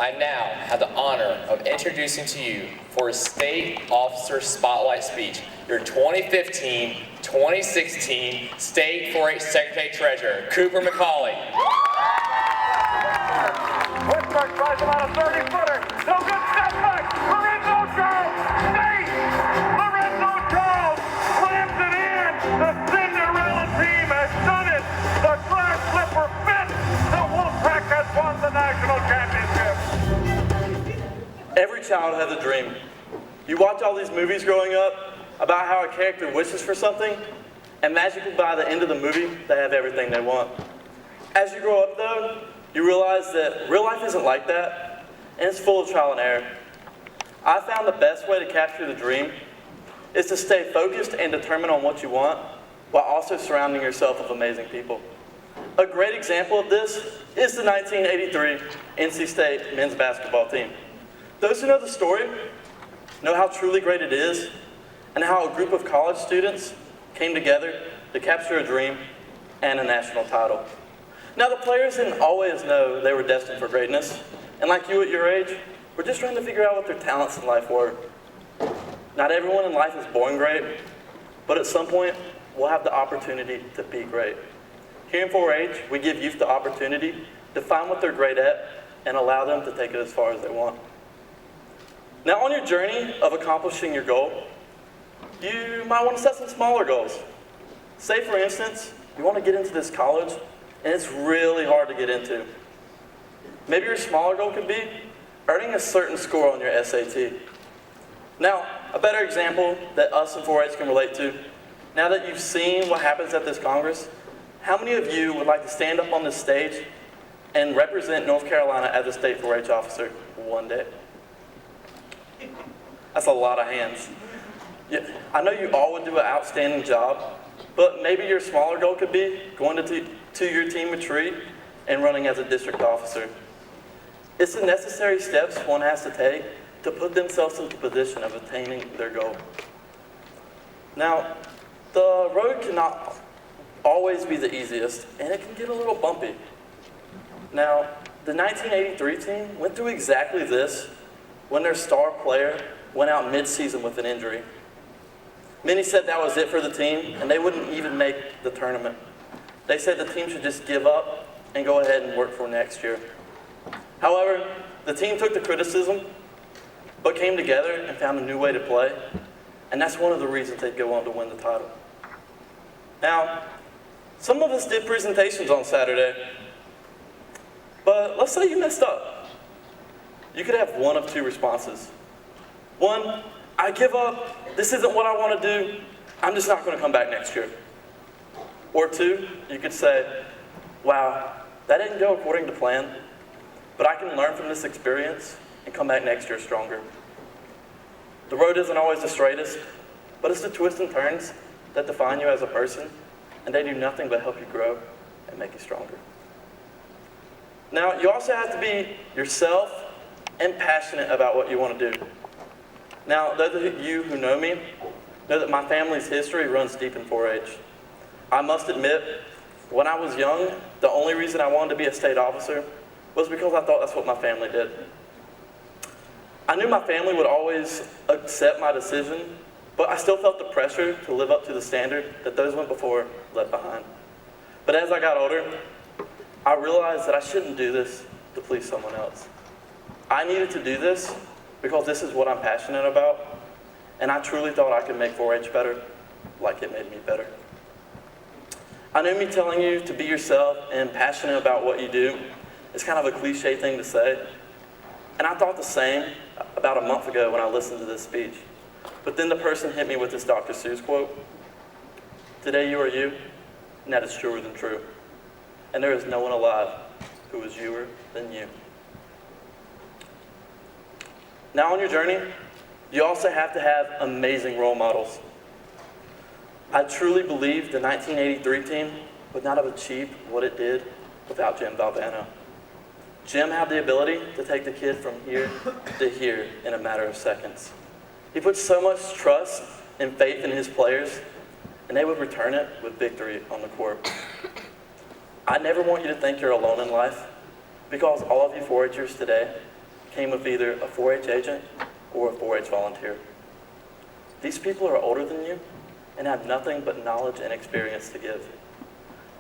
I now have the honor of introducing to you for his State Officer Spotlight speech, your 2015-2016 State 4-H Secretary Treasurer, Cooper McAuley. Woodford tries about a 30-footer. No good step back. Lorenzo Charles. State. Lorenzo Charles slams it in. The Cinderella team has done it. The glass slipper fits. The Wolfpack has won the national championship. Every child has a dream. You watch all these movies growing up about how a character wishes for something, and magically by the end of the movie, they have everything they want. As you grow up though, you realize that real life isn't like that, and it's full of trial and error. I found the best way to capture the dream is to stay focused and determined on what you want, while also surrounding yourself with amazing people. A great example of this is the 1983 NC State men's basketball team. Those who know the story know how truly great it is, and how a group of college students came together to capture a dream and a national title. Now, the players didn't always know they were destined for greatness, and like you at your age, we're just trying to figure out what their talents in life were. Not everyone in life is born great, but at some point, we'll have the opportunity to be great. Here in 4-H, we give youth the opportunity to find what they're great at and allow them to take it as far as they want. Now, on your journey of accomplishing your goal, you might want to set some smaller goals. Say, for instance, you want to get into this college, and it's really hard to get into. Maybe your smaller goal could be earning a certain score on your SAT. Now, a better example that us in 4-H can relate to, now that you've seen what happens at this Congress, how many of you would like to stand up on this stage and represent North Carolina as a State 4-H officer one day? That's a lot of hands. Yeah, I know you all would do an outstanding job, but maybe your smaller goal could be going to your team retreat and running as a district officer. It's the necessary steps one has to take to put themselves in the position of attaining their goal. Now, the road cannot always be the easiest, and it can get a little bumpy. Now, the 1983 team went through exactly this when their star player went out mid-season with an injury. Many said that was it for the team, and they wouldn't even make the tournament. They said the team should just give up and go ahead and work for next year. However, the team took the criticism, but came together and found a new way to play, and that's one of the reasons they'd go on to win the title. Now, some of us did presentations on Saturday, but let's say you messed up. You could have one of two responses. One, I give up, this isn't what I want to do, I'm just not going to come back next year. Or two, you could say, wow, that didn't go according to plan, but I can learn from this experience and come back next year stronger. The road isn't always the straightest, but it's the twists and turns that define you as a person, and they do nothing but help you grow and make you stronger. Now, you also have to be yourself and passionate about what you want to do. Now, those of you who know me know that my family's history runs deep in 4-H. I must admit, when I was young, the only reason I wanted to be a state officer was because I thought that's what my family did. I knew my family would always accept my decision, but I still felt the pressure to live up to the standard that those went before left behind. But as I got older, I realized that I shouldn't do this to please someone else. I needed to do this because this is what I'm passionate about, and I truly thought I could make 4-H better like it made me better. I know me telling you to be yourself and passionate about what you do is kind of a cliche thing to say, and I thought the same about a month ago when I listened to this speech. But then the person hit me with this Dr. Seuss quote, "Today you are you, and that is truer than true. And there is no one alive who is youer than you." Now on your journey, you also have to have amazing role models. I truly believe the 1983 team would not have achieved what it did without Jim Valvano. Jim had the ability to take the kid from here to here in a matter of seconds. He put so much trust and faith in his players, and they would return it with victory on the court. I never want you to think you're alone in life, because all of you 4-Hers today came with either a 4-H agent or a 4-H volunteer. These people are older than you and have nothing but knowledge and experience to give.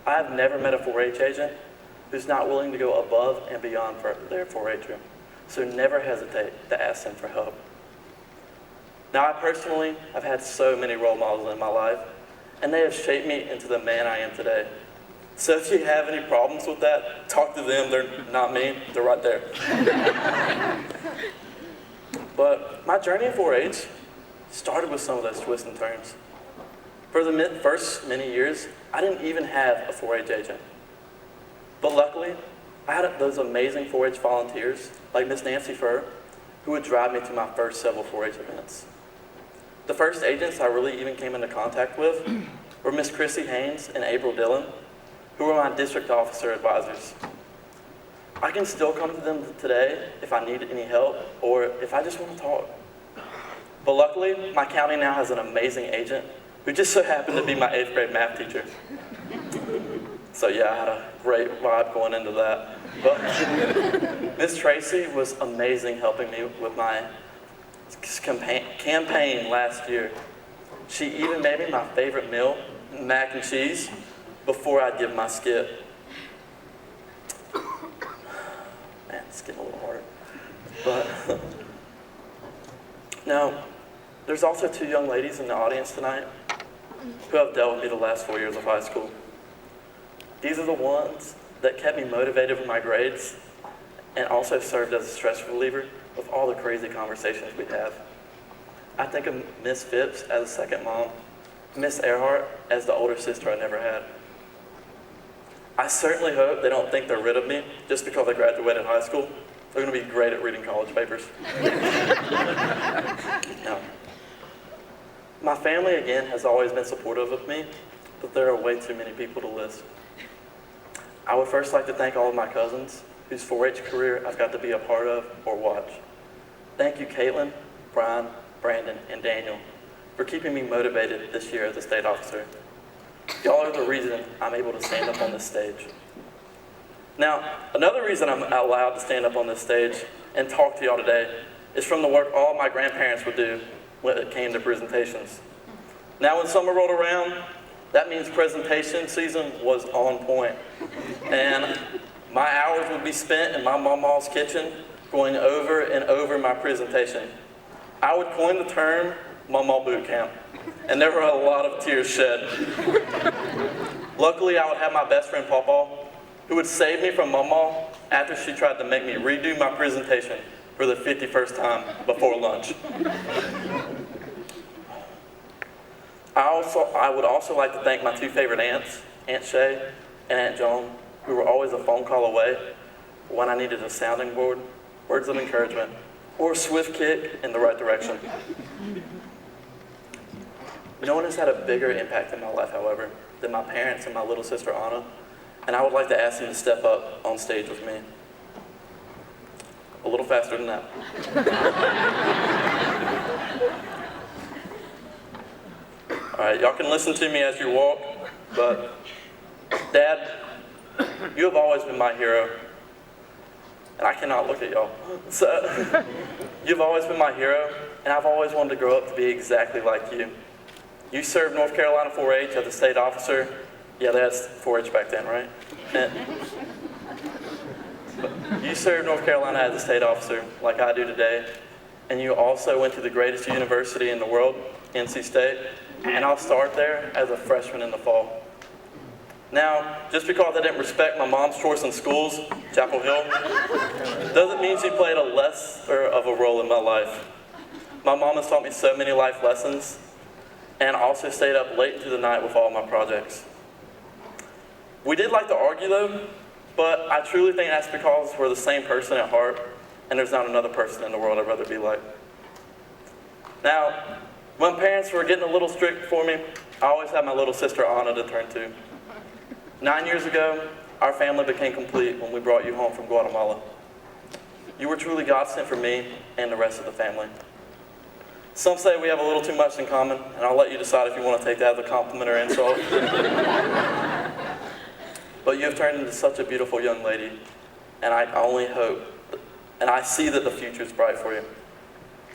I have never met a 4-H agent who's not willing to go above and beyond for their 4-H'er, so never hesitate to ask them for help. Now, I personally have had so many role models in my life, and they have shaped me into the man I am today. So if you have any problems with that, talk to them. They're not me. They're right there. But my journey in 4-H started with some of those twists and turns. For the first many years, I didn't even have a 4-H agent. But luckily, I had those amazing 4-H volunteers, like Miss Nancy Furr, who would drive me to my first several 4-H events. The first agents I really even came into contact with were Miss Chrissy Haynes and April Dillon, who were my district officer advisors. I can still come to them today if I need any help or if I just want to talk. But luckily, my county now has an amazing agent who just so happened to be my 8th grade math teacher. So yeah, I had a great vibe going into that. But Miss Tracy was amazing helping me with my campaign last year. She even made me my favorite meal, mac and cheese, before I'd give my skit. Man, it's getting a little hard. But now, there's also 2 young ladies in the audience tonight who have dealt with me the last 4 years of high school. These are the ones that kept me motivated with my grades and also served as a stress reliever with all the crazy conversations we'd have. I think of Miss Phipps as a second mom, Miss Earhart as the older sister I never had. I certainly hope they don't think they're rid of me just because I graduated high school. They're going to be great at reading college papers. No. My family, again, has always been supportive of me, but there are way too many people to list. I would first like to thank all of my cousins whose 4-H career I've got to be a part of or watch. Thank you, Caitlin, Brian, Brandon, and Daniel, for keeping me motivated this year as a state officer. Y'all are the reason I'm able to stand up on this stage. Now, another reason I'm allowed to stand up on this stage and talk to y'all today is from the work all my grandparents would do when it came to presentations. Now, when summer rolled around, that means presentation season was on point. And my hours would be spent in my mama's kitchen going over and over my presentation. I would coin the term Mama Boot Camp, and there were a lot of tears shed. Luckily, I would have my best friend Pawpaw, who would save me from Mama after she tried to make me redo my presentation for the 51st time before lunch. I would also like to thank my 2 favorite aunts, Aunt Shay and Aunt Joan, who were always a phone call away when I needed a sounding board, words of encouragement, or a swift kick in the right direction. No one has had a bigger impact in my life, however, than my parents and my little sister Anna, and I would like to ask them to step up on stage with me. A little faster than that. All right, y'all can listen to me as you walk, but Dad, you have always been my hero. And I cannot look at y'all. So, you've always been my hero, and I've always wanted to grow up to be exactly like you. You served North Carolina 4-H as a state officer. Yeah, that's 4-H back then, right? You served North Carolina as a state officer, like I do today, and you also went to the greatest university in the world, NC State, and I'll start there as a freshman in the fall. Now, just because I didn't respect my mom's choice in schools, Chapel Hill, doesn't mean she played a lesser of a role in my life. My mom has taught me so many life lessons, and also stayed up late into the night with all my projects. We did like to argue though, but I truly think that's because we're the same person at heart, and there's not another person in the world I'd rather be like. Now, when parents were getting a little strict for me, I always had my little sister Anna to turn to. 9 years ago, our family became complete when we brought you home from Guatemala. You were truly God sent for me and the rest of the family. Some say we have a little too much in common, and I'll let you decide if you want to take that as a compliment or insult. But you have turned into such a beautiful young lady, and I only hope and I see that the future is bright for you.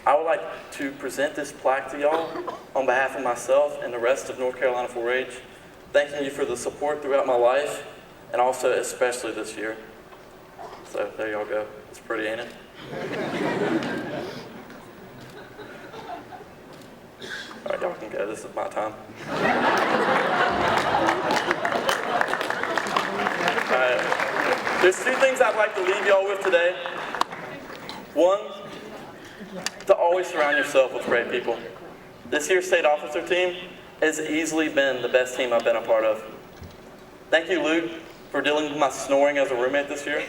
I would like to present this plaque to y'all on behalf of myself and the rest of North Carolina 4-H, thanking you for the support throughout my life, and also especially this year. So there y'all go. It's pretty, ain't it? All right, y'all can go. This is my time. All right. There's two things I'd like to leave y'all with today. One, to always surround yourself with great people. This year's state officer team has easily been the best team I've been a part of. Thank you, Luke, for dealing with my snoring as a roommate this year.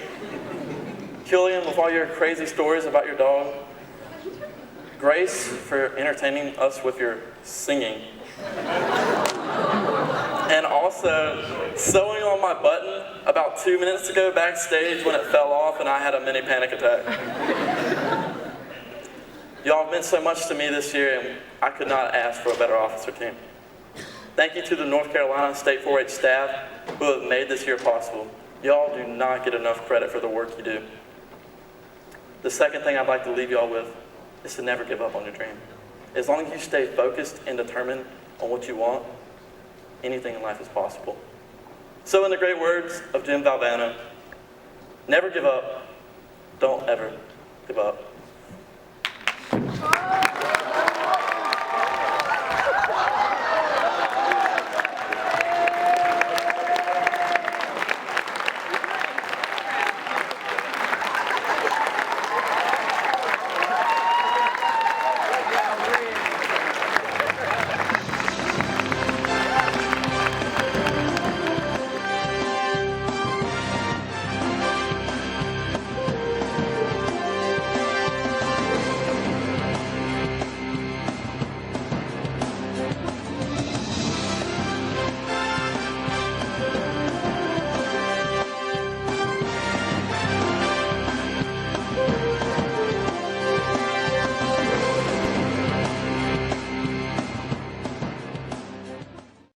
Killian, with all your crazy stories about your dog. Grace, for entertaining us with your singing. And also, sewing on my button about 2 minutes ago backstage when it fell off and I had a mini panic attack. Y'all have meant so much to me this year, and I could not ask for a better officer team. Thank you to the North Carolina State 4-H staff who have made this year possible. Y'all do not get enough credit for the work you do. The second thing I'd like to leave y'all with is to never give up on your dream. As long as you stay focused and determined on what you want, anything in life is possible. So in the great words of Jim Valvano, never give up, don't ever give up.